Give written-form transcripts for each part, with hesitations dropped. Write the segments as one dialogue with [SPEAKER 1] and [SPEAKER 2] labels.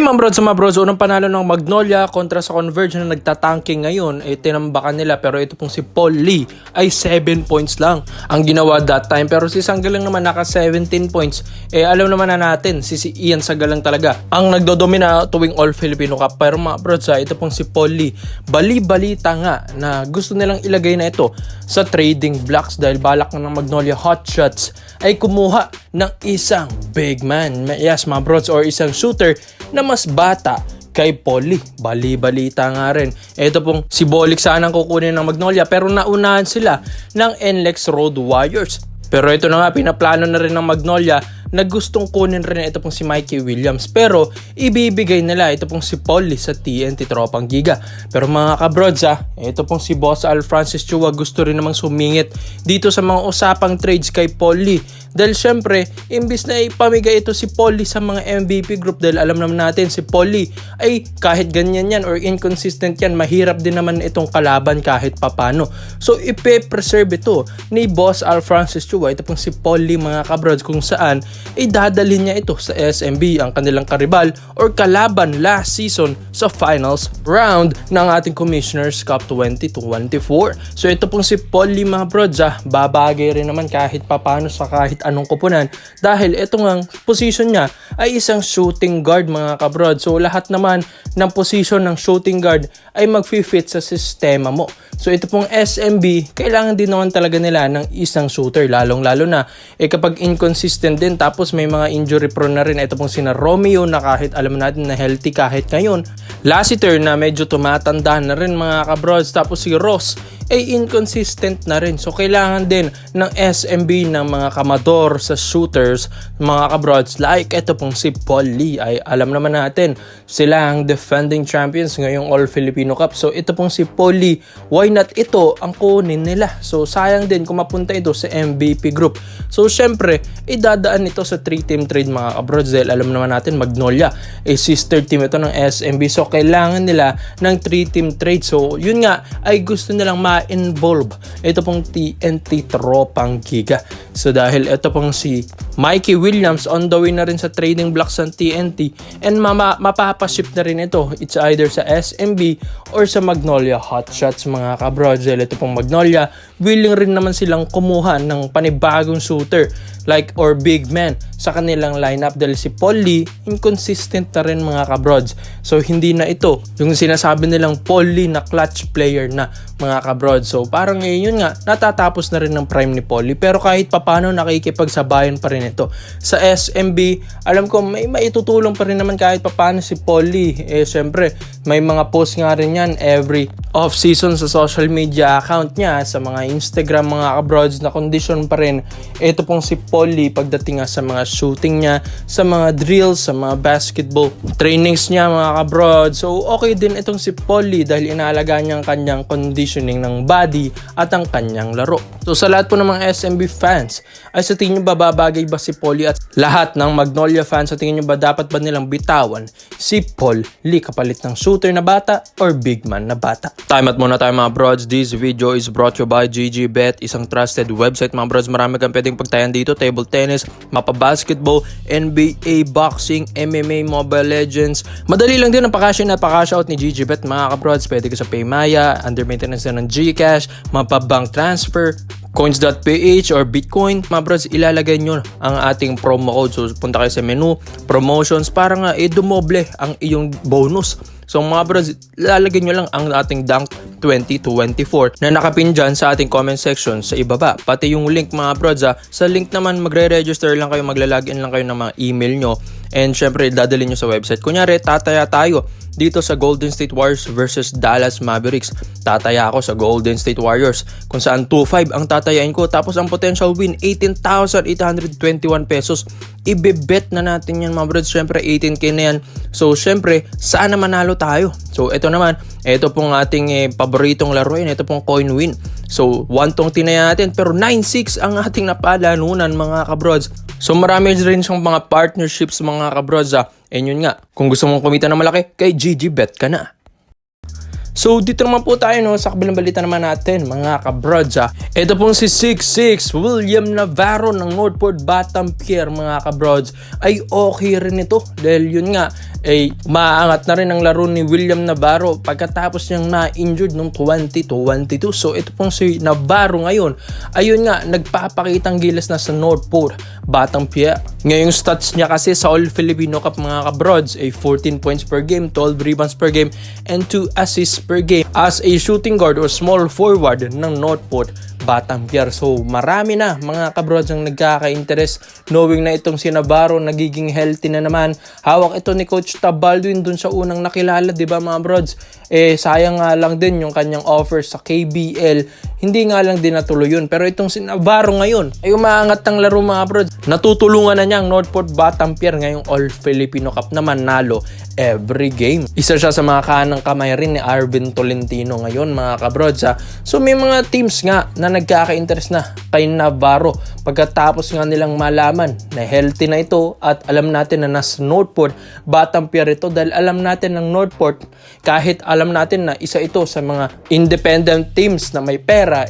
[SPEAKER 1] Mga bros, unang panalo ng Magnolia kontra sa Converge na nagtatanking ngayon, tinambakan nila, pero ito pong si Paul Lee ay 7 points lang ang ginawa that time. Pero si Sanggalang naman naka 17 points. Alam naman na natin, si Ian Sanggalang talaga ang nagdodomina tuwing All Filipino Cup. Pero mga bros, ito pong si Paul Lee, bali-balita nga na gusto nilang ilagay na ito sa trading blocks dahil balak ng Magnolia Hotshots ay kumuha ng isang big man. Yes mga bros, or isang shooter na mas bata kay Paul Lee. Bali-balita nga rin. Ito pong si Bolik sanang kukunin ng Magnolia, pero naunahan sila ng NLEX Road Warriors. Pero ito na nga, pinaplano na rin ng Magnolia na gustong kunin rin ito pong si Mikey Williams. Pero ibibigay nila ito pong si Paul Lee sa TNT Tropang Giga. Pero mga kabrods ito pong si Boss Al Francis Chua gusto rin namang sumingit dito sa mga usapang trades kay Paul Lee. Dahil syempre, imbis na ipamigay ito si Paul Lee sa mga MVP group, dahil alam naman natin si Paul Lee ay kahit ganyan yan or inconsistent yan, mahirap din naman itong kalaban kahit papano. So ipe-preserve ito ni Boss Al Francis Chua, ito pong si Paul Lee mga kabrods, kung saan idadalhin niya ito sa SMB, ang kanilang karibal or kalaban last season sa finals round ng ating Commissioner's Cup 2024. So ito pong si Paul Lee mga brods, babagay rin naman kahit papano sa kahit anong kupunan, dahil ito ngang position niya ay isang shooting guard mga kabrod. So lahat naman ng position ng shooting guard ay mag-fit sa sistema mo. So ito pong SMB, kailangan din naman talaga nila ng isang shooter, lalong-lalo na kapag inconsistent din, tapos may mga injury prone na rin. Ito pong sina Romeo na kahit alam natin na healthy kahit ngayon, Lassiter na medyo tumatanda na rin mga kabrods, tapos si Ross ay inconsistent na rin. So kailangan din ng SMB ng mga kamador sa shooters mga kabrods, like ito pong si Paul Lee. Ay alam naman natin sila ang defending champions ngayong All Filipino Cup. So ito pong si Paul Lee, why not ito ang kunin nila? So sayang din kung mapunta ito sa MVP group. So syempre idadaan ito sa 3-team trade mga kabrods, dahil alam naman natin Magnolia sister team ito ng SMB. So kailangan nila ng 3-team trade. So yun nga ay gusto nilang ma-involve ito pong TNT Tropang Giga. So dahil ito pong si Mikey Williams on the way na rin sa trading blocks ng TNT, and mapapaship na rin ito, it's either sa SMB or sa Magnolia Hotshots mga kabrods. Ito pong Magnolia, willing rin naman silang kumuha ng panibagong shooter like or big man sa kanilang lineup, dahil si Paul Lee inconsistent na rin mga kabrods. So hindi na ito yung sinasabi nilang Paul Lee na clutch player na mga kabrods. So parang yun nga, natatapos na rin ng prime ni Paul Lee, pero kahit papano nakikipagsabayan pa rin ito sa SMB. Alam ko may maitutulong pa rin naman kahit papano si Paul Lee. Syempre may mga post nga rin yan every off season sa social media account niya, sa mga Instagram mga kabrods, na condition pa rin ito pong si Paul Lee pagdating nga sa mga shooting niya, sa mga drills, sa mga basketball trainings niya mga kabrods. So okay din itong si Paul Lee dahil inaalagaan niya ang kanyang conditioning ng body at ang kanyang laro. So sa lahat po ng mga SMB fans, ay sa tingin nyo ba babagay ba si Paul Lee, at lahat ng Magnolia fans, sa tingin nyo ba dapat ba nilang bitawan si Paul Lee kapalit ng shooter na bata or big man na bata? Time out muna tayo mga brods. This video is brought to you by GGBet, isang trusted website mga brods. Marami kang pwedeng pagtayan dito: table tennis, mapa basketball, NBA, boxing, MMA, Mobile Legends. Madali lang din ang pakasya at pakashout ni GGBet mga kabrods. Pwede ka sa Paymaya, under maintenance na ng Gcash, mapa bank transfer, coins.ph or Bitcoin. Mga bros, ilalagay nyo ang ating promo code. So punta kayo sa menu, promotions, para nga dumoble ang iyong bonus. So mga bros, ilalagay nyo lang ang ating Dunk 2024 na nakapin dyan sa ating comment section sa ibaba. Pati yung link mga bros, sa link naman magre-register lang kayo, magla-login lang kayo ng mga email nyo, and syempre dadalhin nyo sa website. Kunyari tataya tayo dito sa Golden State Warriors versus Dallas Mavericks. Tataya ako sa Golden State Warriors, kung saan 2-5 ang tatayain ko, tapos ang potential win 18,821 pesos. Ibebet na natin yan mga brods. Syempre 18k na yan. So syempre sana manalo tayo. So ito naman, ito pong ating paboritong laruin, ito pong coin win. So 1 tong tinaya natin, pero 9-6 ang ating napalanunan mga kabrods. So marami rin siyang mga partnerships mga kabrods. And yun nga, kung gusto mong kumita na malaki, kay GGBet ka na. So dito naman po tayo sa kabilang balita naman natin mga kabrods. Ito pong si 6'6" William Navarro ng Northport Batampier mga kabrods ay okay rin ito dahil yun nga ay maangat na rin ang laro ni William Navarro pagkatapos niyang na-injured noong 2022. So ito pong si Navarro ngayon ayun nga nagpapakitang gilas na sa Northport Batampier. Ngayong stats niya kasi sa All Filipino Cup mga kabrods ay 14 points per game, 12 rebounds per game and 2 assists per game as a shooting guard or small forward ng Northport Batampier. So marami na mga kabrods ang nagkaka-interest knowing na itong si Navarro nagiging healthy na naman. Hawak ito ni Coach Tab Baldwin dun sa unang nakilala, di ba mga brods? Sayang nga lang din yung kanyang offer sa KBL. Hindi nga lang din natuloy yun. Pero itong si Navarro ngayon ay umaangat ng laro mga brods. Natutulungan na niya ang Northport Batampier ngayong All Filipino Cup naman nalo every game. Isa siya sa mga kanang kamay rin ni Arvin Tolentino ngayon mga kabrods. So may mga teams nga na nagkaka-interest na kay Navarro pagkatapos nga nilang malaman na healthy na ito at alam natin na nasa Northport Batampier ito dahil alam natin ng Northport kahit alam natin na isa ito sa mga independent teams na may pera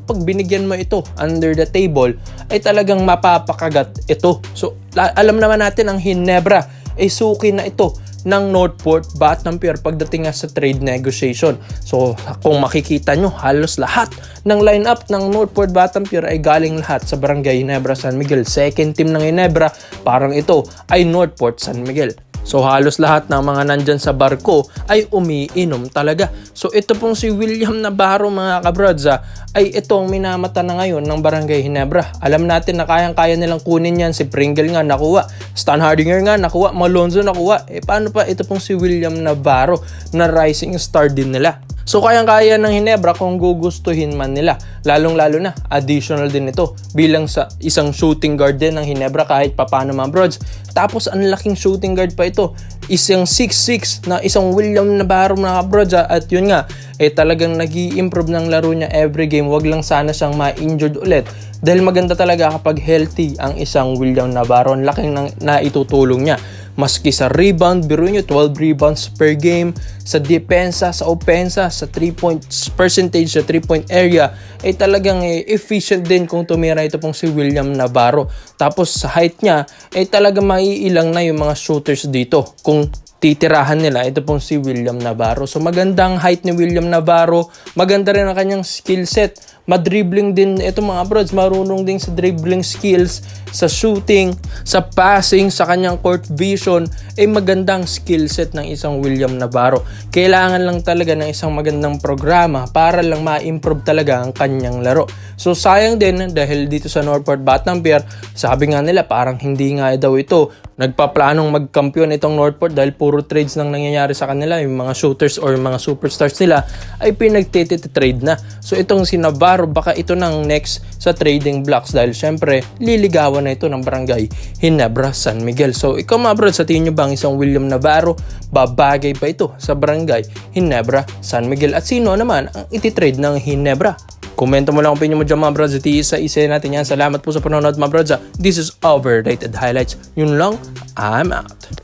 [SPEAKER 1] pag binigyan mo ito under the table ay talagang mapapakagat ito. So alam naman natin ang Ginebra ay suki na ito ng Northport Batampier pagdating nga sa trade negotiation. So kung makikita nyo halos lahat ng lineup ng Northport Batampier ay galing lahat sa Barangay Ginebra San Miguel. Second team ng Ginebra parang ito ay Northport San Miguel. So halos lahat ng mga nandyan sa barko ay umiinom talaga. So ito pong si William Navarro mga kabrods ay itong minamata na ngayon ng Barangay Ginebra. Alam natin na kayang-kaya nilang kunin yan. Si Pringle nga nakuha, Stan Hardinger nga nakuha, Malonzo nakuha. Paano pa ito pong si William Navarro na rising star din nila? So kayang-kaya ng Ginebra kung gugustuhin man nila. Lalong-lalo na, additional din ito bilang sa isang shooting guard din ng Ginebra kahit papano mga brods. Tapos ang laking shooting guard pa ito. Isang 6'6" na isang William Navarro mga brods. At yun nga, talagang nag-i-improve ng laro niya every game. Wag lang sana siyang ma-injured ulit. Dahil maganda talaga kapag healthy ang isang William Navarro. Ang laking naitutulong niya. Maski sa rebound, biro nyo 12 rebounds per game, sa depensa, sa opensa, sa 3-point percentage, sa 3-point area, ay talagang efficient din kung tumira ito pong si William Navarro. Tapos sa height niya, ay talagang maiilang na yung mga shooters dito kung titirahan nila ito pong si William Navarro. So magandang height ni William Navarro, maganda rin ang kanyang skill set. Madribbling din ito mga brods, marunong din sa dribbling skills, sa shooting, sa passing, sa kanyang court vision, magandang skill set ng isang William Navarro. Kailangan lang talaga ng isang magandang programa para lang ma-improve talaga ang kanyang laro. So sayang din dahil dito sa Northport Batampier, sabi nga nila parang hindi nga daw ito nagpaplanong magkampiyon itong Northport dahil puro trades nang nangyayari sa kanila. Yung mga shooters or mga superstars nila ay pinagtitrade na. So itong si Navarro, baka ito nang next sa trading blocks dahil syempre liligawan na ito ng Barangay Ginebra San Miguel. So ikaw mga bro, sa tingin nyo bang isang William Navarro babagay pa ito sa Barangay Ginebra San Miguel? At sino naman ang ititrade ng Ginebra? Komento mo lang ang opinion mo dyan mga brods at isa-isa natin yan. Salamat po sa panonood mga brods. This is Overrated Highlights. Yun lang, I'm out.